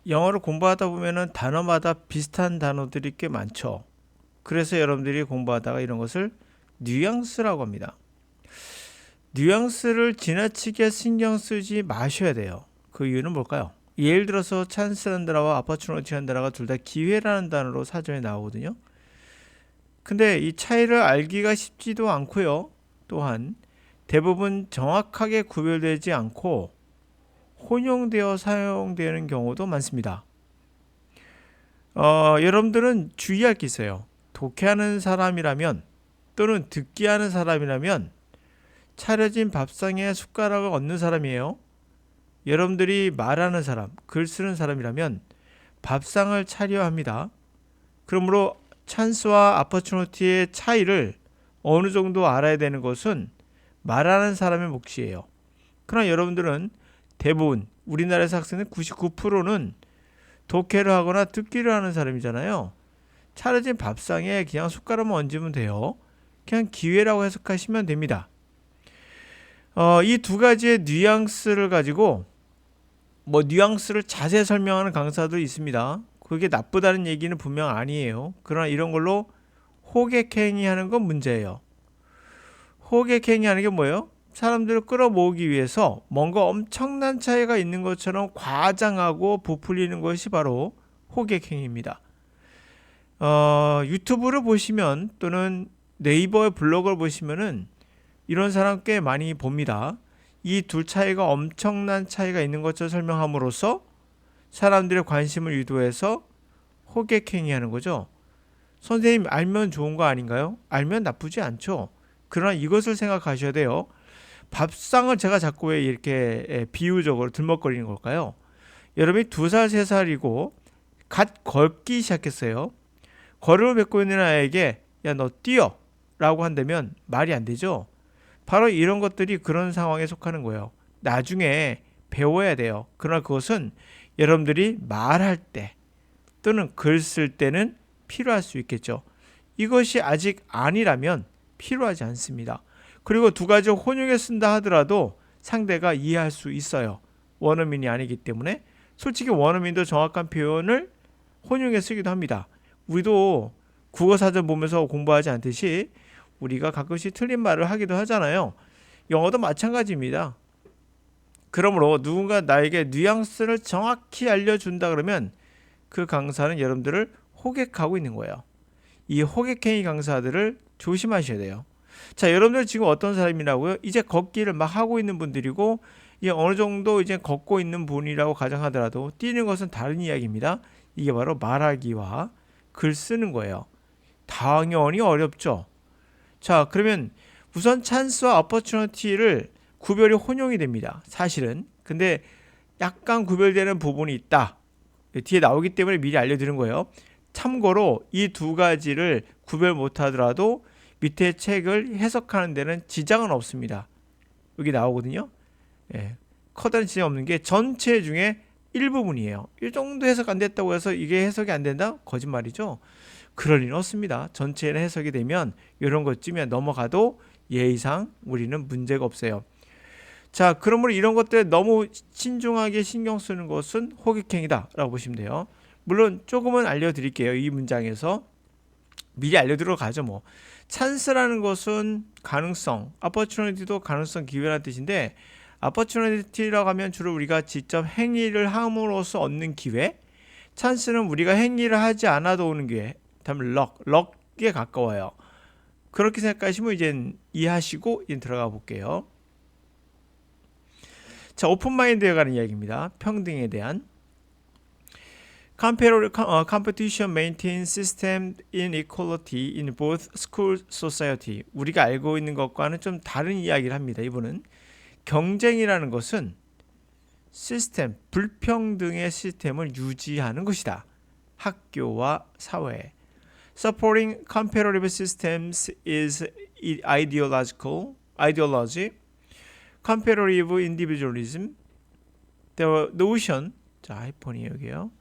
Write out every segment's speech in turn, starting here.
영어를 공부하다 보면은 단어마다 비슷한 단어들이 꽤 많죠. 그래서 여러분들이 공부하다가 이런 것을 뉘앙스라고 합니다. 뉘앙스를 지나치게 신경 쓰지 마셔야 돼요. 그 이유는 뭘까요? 예를 들어서 찬스라는 단어와 아퍼추니티라는 단어가 둘 다 기회라는 단어로 사전에 나오거든요. 근데 이 차이를 알기가 쉽지도 않고요. 또한 대부분 정확하게 구별되지 않고 혼용되어 사용되는 경우도 많습니다. 여러분들은 주의할 게 있어요. 독해하는 사람이라면 또는 듣기 하는 사람이라면 차려진 밥상에 숟가락을 얹는 사람이에요. 여러분들이 말하는 사람, 글 쓰는 사람이라면 밥상을 차려야 합니다. 그러므로 찬스와 아퍼추니티의 차이를 어느 정도 알아야 되는 것은 말하는 사람의 몫이에요. 그러나 여러분들은 대부분 우리나라에서 학생의 99%는 독해를 하거나 듣기를 하는 사람이잖아요. 차려진 밥상에 그냥 숟가락만 얹으면 돼요. 그냥 기회라고 해석하시면 됩니다. 이 두 가지의 뉘앙스를 가지고 뉘앙스를 자세히 설명하는 강사도 있습니다. 그게 나쁘다는 얘기는 분명 아니에요. 그러나 이런 걸로 호객행위 하는 건 문제예요. 호객행위 하는 게 뭐예요? 사람들을 끌어모으기 위해서 뭔가 엄청난 차이가 있는 것처럼 과장하고 부풀리는 것이 바로 호객행위입니다. 유튜브를 보시면 또는 네이버의 블로그를 보시면은 이런 사람 꽤 많이 봅니다. 이 둘 차이가 엄청난 차이가 있는 것처럼 설명함으로써 사람들의 관심을 유도해서 호객행위 하는 거죠. 선생님 알면 좋은 거 아닌가요? 알면 나쁘지 않죠. 그러나 이것을 생각하셔야 돼요. 밥상을 제가 자꾸 왜 이렇게 비유적으로 들먹거리는 걸까요? 여러분이 2살, 3살이고 갓 걷기 시작했어요. 걸음을 뱉고 있는 아이에게 야 너 뛰어 라고 한다면 말이 안 되죠. 바로 이런 것들이 그런 상황에 속하는 거예요. 나중에 배워야 돼요. 그러나 그것은 여러분들이 말할 때 또는 글 쓸 때는 필요할 수 있겠죠. 이것이 아직 아니라면 필요하지 않습니다. 그리고 두 가지 혼용해 쓴다 하더라도 상대가 이해할 수 있어요. 원어민이 아니기 때문에. 솔직히 원어민도 정확한 표현을 혼용해 쓰기도 합니다. 우리도 국어사전 보면서 공부하지 않듯이 우리가 가끔씩 틀린 말을 하기도 하잖아요. 영어도 마찬가지입니다. 그러므로 누군가 나에게 뉘앙스를 정확히 알려준다 그러면 그 강사는 여러분들을 호객하고 있는 거예요. 이 호객행위 강사들을 조심하셔야 돼요. 자, 여러분들 지금 어떤 사람이라고요? 이제 걷기를 막 하고 있는 분들이고 이제 어느 정도 이제 걷고 있는 분이라고 가정하더라도 뛰는 것은 다른 이야기입니다. 이게 바로 말하기와 글 쓰는 거예요. 당연히 어렵죠. 자, 그러면 우선 찬스와 어퍼추니티를 구별이 혼용이 됩니다. 사실은. 근데 약간 구별되는 부분이 있다. 뒤에 나오기 때문에 미리 알려드리는 거예요. 참고로 이 두 가지를 구별 못하더라도 밑에 책을 해석하는 데는 지장은 없습니다. 여기 나오거든요. 커다란 지장 없는 게 전체 중에 일부분이에요. 이 정도 해석 안 됐다고 해서 이게 해석이 안 된다? 거짓말이죠. 그럴 리는 없습니다. 전체는 해석이 되면 이런 것쯤에 넘어가도 예의상 우리는 문제가 없어요. 자, 그러므로 이런 것들에 너무 신중하게 신경 쓰는 것은 호객행위다 라고 보시면 돼요. 물론 조금은 알려드릴게요. 이 문장에서 미리 알려드려 가죠. 찬스라는 것은 가능성, opportunity도 가능성, 기회라는 뜻인데 opportunity라고 하면 주로 우리가 직접 행위를 함으로써 얻는 기회, 찬스는 우리가 행위를 하지 않아도 오는 기회, 다음 럭에 가까워요. 그렇게 생각하시면 이제 이해하시고 이제 들어가 볼게요. 자, 오픈마인드에 관한 이야기입니다. 평등에 대한. Competition maintains system inequality in both school society. 우리가 알고 있는 것과는 좀 다른 이야기를 합니다. 이분은 경쟁이라는 것은 시스템, 불평등의 시스템을 유지하는 것이다. 학교와 사회에. Supporting competitive systems is ideology. Competitive individualism. The notion, 자, 하이폰이 여기요.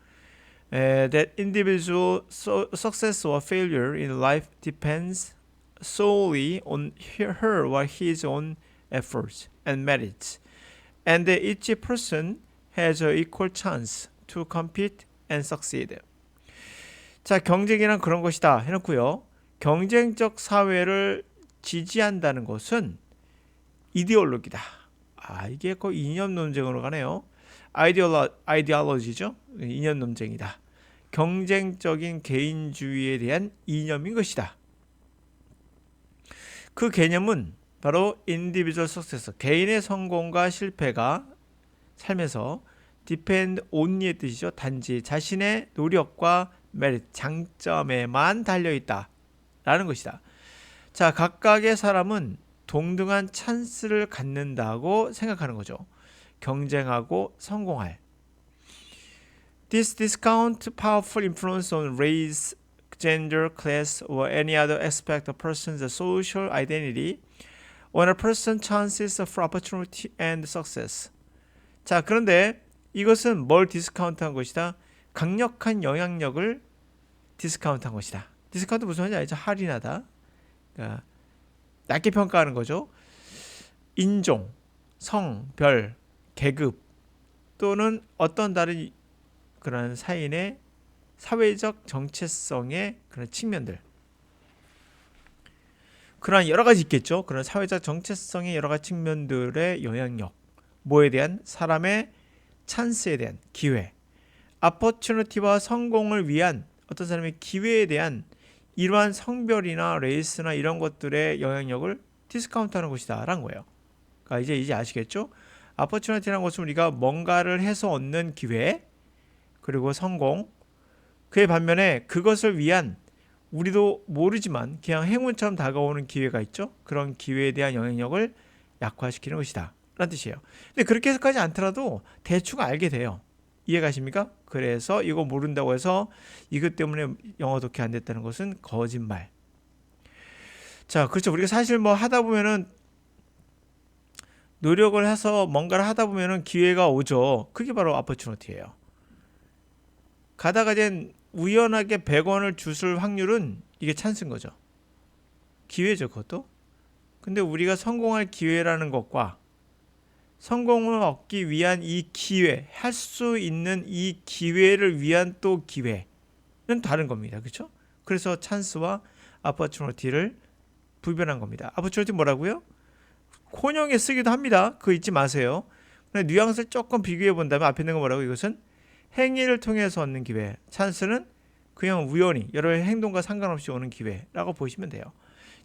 That individual success or failure in life depends solely on her or his own efforts and merits, and that each person has an equal chance to compete and succeed. 자, 경쟁이란 그런 것이다 해놓고요. 경쟁적 사회를 지지한다는 것은 이데올로기다. 이게 거의 이념 논쟁으로 가네요. 아이디올로지죠. 이념 논쟁이다. 경쟁적인 개인주의에 대한 이념인 것이다. 그 개념은 바로 individual success, 개인의 성공과 실패가 삶에서 depend only의 뜻이죠. 단지 자신의 노력과 merit, 장점에만 달려있다 라는 것이다. 자, 각각의 사람은 동등한 찬스를 갖는다고 생각하는 거죠. 경쟁하고 성공할. This discount powerful influence on race, gender, class, or any other aspect of a person's social identity on a person's chances for opportunity and success. 자, 그런데 이것은 뭘 디스카운트한 것이다? 강력한 영향력을 디스카운트한 것이다. 디스카운트 무슨 말인지 알죠? 할인하다. 그러니까 낮게 평가하는 거죠. 인종, 성, 별, 계급 또는 어떤 다른 그런 사인의 사회적 정체성의 그런 측면들, 그런 여러 가지 있겠죠. 그런 사회적 정체성의 여러 가지 측면들의 영향력, 뭐에 대한 사람의 찬스에 대한 기회, opportunity와 성공을 위한 어떤 사람의 기회에 대한 이러한 성별이나 레이스나 이런 것들의 영향력을 디스카운트하는 것이다 라는 거예요. 그러니까 이제 아시겠죠? opportunity라는 것은 우리가 뭔가를 해서 얻는 기회, 그리고 성공, 그에 반면에 그것을 위한 우리도 모르지만 그냥 행운처럼 다가오는 기회가 있죠. 그런 기회에 대한 영향력을 약화시키는 것이다 라는 뜻이에요. 근데 그렇게 해서까지 않더라도 대충 알게 돼요. 이해가십니까? 그래서 이거 모른다고 해서 이것 때문에 영어 독해 안 됐다는 것은 거짓말. 자, 그렇죠. 우리가 사실 뭐 하다 보면은 노력을 해서 뭔가를 하다 보면은 기회가 오죠. 그게 바로 opportunity예요. 가다가 된 우연하게 100원을 주술 확률은 이게 찬스인 거죠. 기회죠, 그것도. 근데 우리가 성공할 기회라는 것과 성공을 얻기 위한 이 기회, 할 수 있는 이 기회를 위한 또 기회는 다른 겁니다. 그렇죠? 그래서 찬스와 opportunity를 구별한 겁니다. opportunity 뭐라고요? 혼용에 쓰기도 합니다. 그거 잊지 마세요. 근데 뉘앙스를 조금 비교해 본다면 앞에 있는 거 뭐라고? 이것은 행위를 통해서 얻는 기회. 찬스는 그냥 우연히 여러 행동과 상관없이 오는 기회라고 보시면 돼요.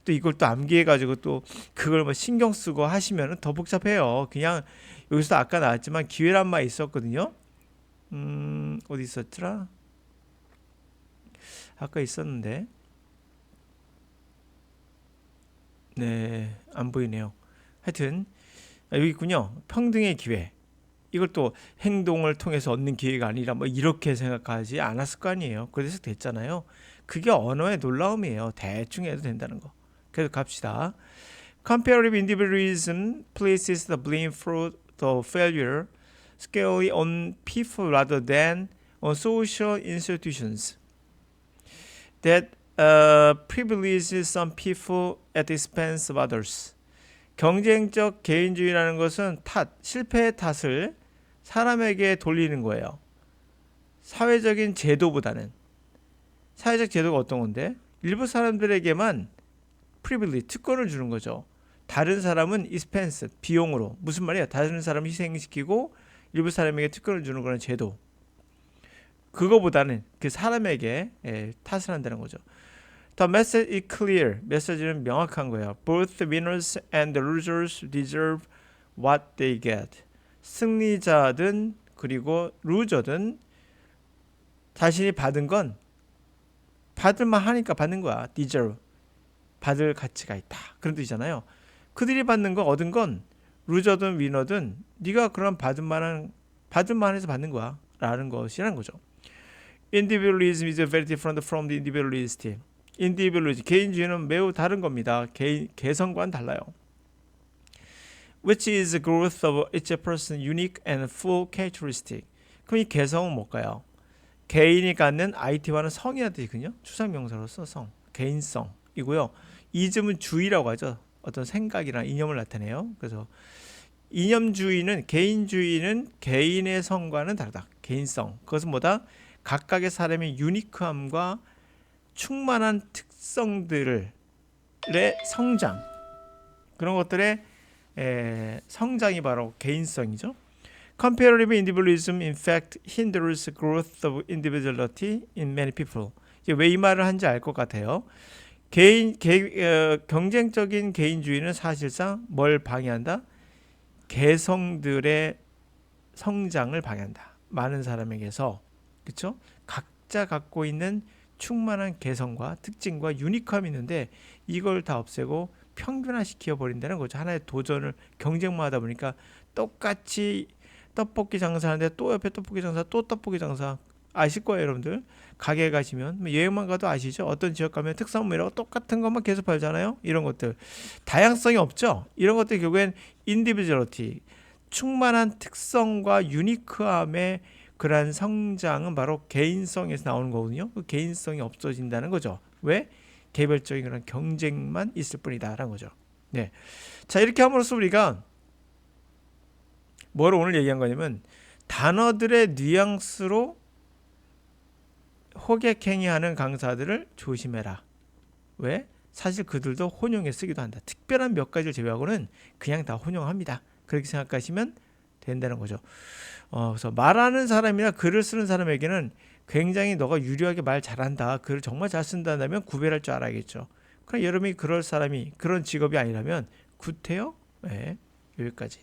또 이걸 또 암기해가지고 또 그걸 뭐 신경 쓰고 하시면 더 복잡해요. 그냥 여기서 아까 나왔지만 기회란 말이 있었거든요. 어디 있었더라? 아까 있었는데. 네, 안 보이네요. 하여튼 여기 있군요. 평등의 기회. 이걸 또 행동을 통해서 얻는 기회가 아니라 뭐 이렇게 생각하지 않았을 거 아니에요. 그래서 됐잖아요. 그게 언어의 놀라움이에요. 대충 해도 된다는 거. 계속 갑시다. Comparative individualism places the blame for the failure squarely on people rather than on social institutions that privilege some people at the expense of others. 경쟁적 개인주의라는 것은 실패의 탓을 사람에게 돌리는 거예요. 사회적인 제도보다는. 사회적 제도가 어떤 건데? 일부 사람들에게만 privilege, 특권을 주는 거죠. 다른 사람은 expense, 비용으로. 무슨 말이야? 다른 사람을 희생시키고 일부 사람에게 특권을 주는 그런 제도. 그거보다는 그 사람에게 탓을 한다는 거죠. The message is clear. 메시지는 명확한 거예요. Both the winners and the losers deserve what they get. 승리자든 그리고 루저든 자신이 받은 건 받을만 하니까 받는 거야. deserve. 받을 가치가 있다. 그런 뜻이잖아요. 그들이 받는 거 얻은 건 루저든 위너든 네가 그런 받을만해서 받는 거야. 라는 것이라는 거죠. Individualism is very different from the individualistic. individualism, 개인주의는 매우 다른 겁니다. 개성과는 달라요. Which is the growth of each person's unique and full characteristic. 그럼 이 개성은 뭘까요? 개인이 갖는 IT와는 성이라는 뜻이거든요. 추상명사로서 성, 개인성이고요. 이즘은 주의라고 하죠. 어떤 생각이나 이념을 나타내요. 그래서 이념주의는 개인주의는 개인의 성과는 다르다. 개인성. 그것은 뭐다? 각각의 사람의 유니크함과 충만한 특성들의 성장. 그런 것들의 성장이 바로 개인성이죠. Comparative individualism in fact hinders growth of individuality in many people. 왜 이 말을 한지 알 것 같아요. 경쟁적인 개인주의는 사실상 뭘 방해한다? 개성들의 성장을 방해한다. 많은 사람에게서, 그렇죠? 각자 갖고 있는 충만한 개성과 특징과 유니크함이 있는데 이걸 다 없애고 평균화시켜 버린다는 거죠. 하나의 도전을 경쟁만 하다 보니까 똑같이 떡볶이 장사하는데 또 옆에 떡볶이 장사, 또 떡볶이 장사. 아실 거예요, 여러분들. 가게에 가시면 여행만 가도 아시죠? 어떤 지역 가면 특산물이라고 똑같은 것만 계속 팔잖아요. 이런 것들 다양성이 없죠. 이런 것들 결국엔 인디비주얼리티, 충만한 특성과 유니크함의 그러한 성장은 바로 개인성에서 나오는 거거든요. 그 개인성이 없어진다는 거죠. 왜? 개별적인 그런 경쟁만 있을 뿐이다라는 거죠. 네. 자, 이렇게 함으로써 우리가 뭘 오늘 얘기한 거냐면 단어들의 뉘앙스로 호객행위하는 강사들을 조심해라. 왜? 사실 그들도 혼용해 쓰기도 한다. 특별한 몇 가지를 제외하고는 그냥 다 혼용합니다. 그렇게 생각하시면 된다는 거죠. 그래서 말하는 사람이나 글을 쓰는 사람에게는 굉장히 너가 유리하게 말 잘한다, 글을 정말 잘 쓴다면 구별할 줄 알아야겠죠. 그럼 여러분이 그럴 사람이 그런 직업이 아니라면 구태여? 네, 여기까지.